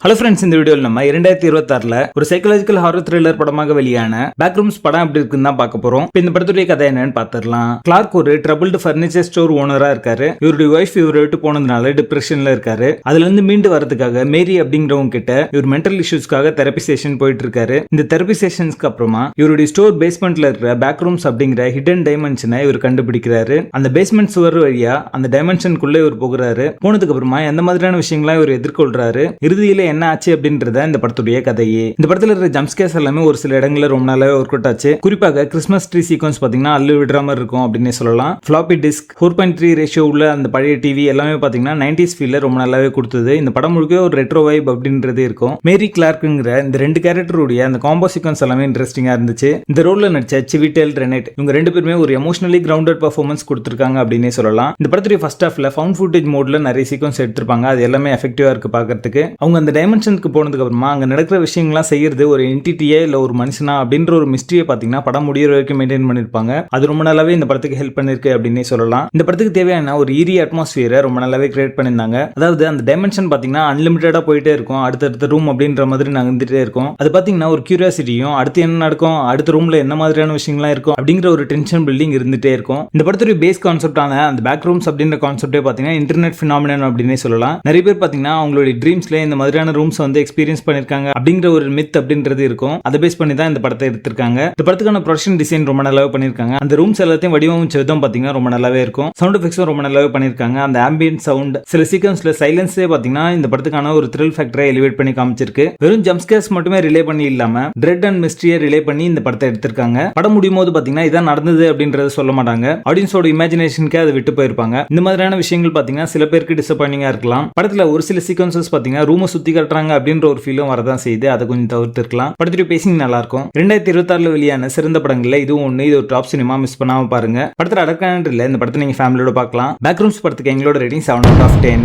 Hello friends, இந்த வீடியோவில் நம்ம 2026 ஒரு சைக்காலஜிக்கல் ஹாரர் த்ரில்லர் படமாக வெளியான பேக்ரூம்ஸ் படம் எப்படி இருக்குன்னு தான் பார்க்க போறோம். இந்த படத்துடைய கதை என்னன்னு பார்த்துடலாம். கிளார்க் ஒரு ட்ரபிள்டு ஃபர்னிச்சர் ஸ்டோர் ஓனரா இருக்காரு. இவருடைய ஒய்ஃப் இவரை விட்டு போனதுனால டிப்ரெஷன்ல இருக்காரு. அதுல இருந்து மீண்டு வரதுக்காக மேரி அப்படிங்கிறவங்க கிட்ட இவர் மென்டல் இஷ்யூஸ்க்காக தெரப்பி செஷன் போயிட்டு இருக்காரு. இந்த தெரப்பி செஷன்ஸ்க்கு அப்புறமா இவருடைய ஸ்டோர் பேஸ்மெண்ட்ல இருக்கிற பேக்ரூம்ஸ் அப்படிங்கிற ஹிடன் டைமென்ஷனை இவர் கண்டுபிடிக்கிறாரு. அந்த பேஸ்மெண்ட் சுவர் வழியா அந்த டைமென்ஷனுக்குள்ள இவர் போகிறாரு. போனதுக்கு அப்புறமா எந்த மாதிரியான விஷயங்களா இவர் எதிர்கொள்றாரு, இறுதியில என்ன ஆச்சு அப்படின்றத இந்த படத்துடைய கதையே. இந்த படத்துல இருக்கிற ஜம்ப்ஸ்கேர்ஸ் எல்லாமே ஒரு சில இடங்கள்ல ரொம்ப நாளாவே ஒர்க் அவுட் ஆச்சு. குறிப்பாக கிறிஸ்மஸ் ட்ரீ சீக்வன்ஸ் பாத்தீங்கன்னா அள்ளு விடுற மாதிரி இருக்கும் அப்படின்னு சொல்லலாம். ஃபிளாப்பி டிஸ்க் 4.3 ரேஷியோ உள்ள அந்த பழைய டிவி எல்லாமே பாத்தீங்கன்னா 90s ஃபீல்ல ரொம்ப நல்லாவே கொடுத்தது. இந்த படம் முழுக்க ஒரு ரெட்ரோ வைப் அப்படின்றது இருக்கும். மேரி கிளார்க்குங்கிற இந்த ரெண்டு கேரக்டருடைய அந்த காம்போ சீக்வன்ஸ் எல்லாமே இன்ட்ரெஸ்டிங்கா இருந்துச்சு. இந்த ரோல்ல நடிச்ச சிவிட்டேல் ரெனெட் இவங்க ரெண்டு பேருமே ஒரு எமோஷனலி கிரவுண்டட் பெர்ஃபார்மன்ஸ் கொடுத்திருக்காங்க அப்படின்னே சொல்லலாம். இந்த படத்துடைய ஃபர்ஸ்ட் ஹாஃப்ல ஃபவுண்ட் ஃபுட்டேஜ் மோட்ல நிறைய சீக்வன்ஸ் எடுத்திருப்பாங்க. அது எல்லாமே எஃபெக்டிவா இருக்கு பாக்கிறதுக்கு. அவங்க அந்த டைமென்ஷனுக்கு போனதுக்கு அப்புறமா அங்க நடக்கிற விஷயங்கள்லாம் செய்யறது ஒரு என்டிட்டியே இல்ல ஒரு மனுஷனா அப்படின்ற ஒரு மிஸ்ட்ரியை பாத்தீங்கன்னா படம் முடியற வரைக்கும் மெயின்டைன் பண்ணிருப்பாங்க. அது ரொம்ப நல்லாவே இந்த படத்துக்கு ஹெல்ப் பண்ணிருக்கு அப்படின்னே சொல்லலாம். இந்த படத்துக்கு தேவையான ஒரு ஈரி அட்மாஸ்பியரை ரொம்ப நல்லாவே கிரியேட் பண்ணிருந்தாங்க. அதாவது அந்த டைமென்ஷன் பாத்தீங்கன்னா அன்லிமிட்டடா போயிட்டே இருக்கும். அடுத்தடுத்த ரூம் அப்படின்ற மாதிரி நகர்ந்துட்டே இருக்கும். அது பாத்தீங்கன்னா ஒரு கியூரியாசிட்டியும் அடுத்து என்ன நடக்கும், அடுத்த ரூம்ல என்ன மாதிரியான விஷயங்கள்லாம் இருக்கும் அப்படிங்கிற ஒரு டென்ஷன் பில்டிங் இருந்துட்டே இருக்கும். இந்த படத்துடைய பேஸ் கான்செப்டான அந்த பேக் ரூம்ஸ் அப்படின்ற கான்செப்டே பாத்தீங்கன்னா இன்டர்நெட் பினாமினன் அப்படின்னே சொல்லலாம். நிறைய பேர் பாத்தீங்கன்னா அவங்களுடைய ட்ரீம்ஸ்ல இந்த மாதிரியான ரூம்ஸ் வந்து எக்ஸ்பீரியன்ஸ் பண்ணிருக்காங்க அப்படிங்கிற ஒரு மித் அப்படின்றது இருக்கும். அதை பேஸ் பண்ணி தான் இந்த படத்தை எடுத்திருக்காங்க. இந்த படத்துக்கான ப்ரொடக்ஷன் டிசைன் ரொம்ப நல்லாவே பண்ணிருக்காங்க. அந்த ரூம்ஸ் எல்லாத்தையும் வடிவமைச்ச விதம் பாத்தீங்கன்னா ரொம்ப நல்லாவே இருக்கும். சவுண்ட் எஃபெக்ட்ஸும் ரொம்ப நல்லாவே பண்ணிருக்காங்க. அந்த ஆம்பியன்ட் சவுண்ட், சில சீக்வன்ஸ்ல சைலன்ஸே பாத்தீங்கன்னா இந்த படத்துக்கான ஒரு த்ரில் ஃபேக்டரை எலிவேட் பண்ணி காமிச்சிருக்கு. வெறும் ஜம்ப்ஸ்கேர்ஸ் மட்டுமே ரிலே பண்ணி இல்லாம ட்ரெட் அண்ட் மிஸ்ட்ரியை ரிலே பண்ணி இந்த படத்தை எடுத்திருக்காங்க. படம் முடியும் போது பாத்தீங்கன்னா இதான் நடந்தது அப்படின்றத சொல்ல மாட்டாங்க. ஆடியன்ஸோட இமேஜினேஷனுக்கே அதை விட்டு போயிருப்பாங்க. இந்த மாதிரியான விஷயங்கள் பாத்தீங்கன்னா சில பேருக்கு டிசப்பாயிண்டிங்கா இருக்கலாம். படத்துல ஒரு சில சீக்வன்சஸ் பாத்தீங்கன்னா ரூமை சுத்தி காட்டுறாங்க அப்படின்ற ஒரு ஃபீலும் வரதான் செய்யுது. அதை கொஞ்சம் தவிர்த்திருக்கலாம். படத்துடைய பேசிங் நல்லா இருக்கும். 2026 வெளியான சிறந்த படங்கள்ல இதுவும் ஒண்ணு. இது ஒரு டாப் சினிமா, மிஸ் பண்ணாம பாருங்க. படத்துல அடக்கான இல்ல, இந்த படத்தை நீங்க ஃபேமிலியோட பார்க்கலாம். பேக்ரூம்ஸ் படத்துக்கு எங்களோட ரேட்டிங் 7 out of 10.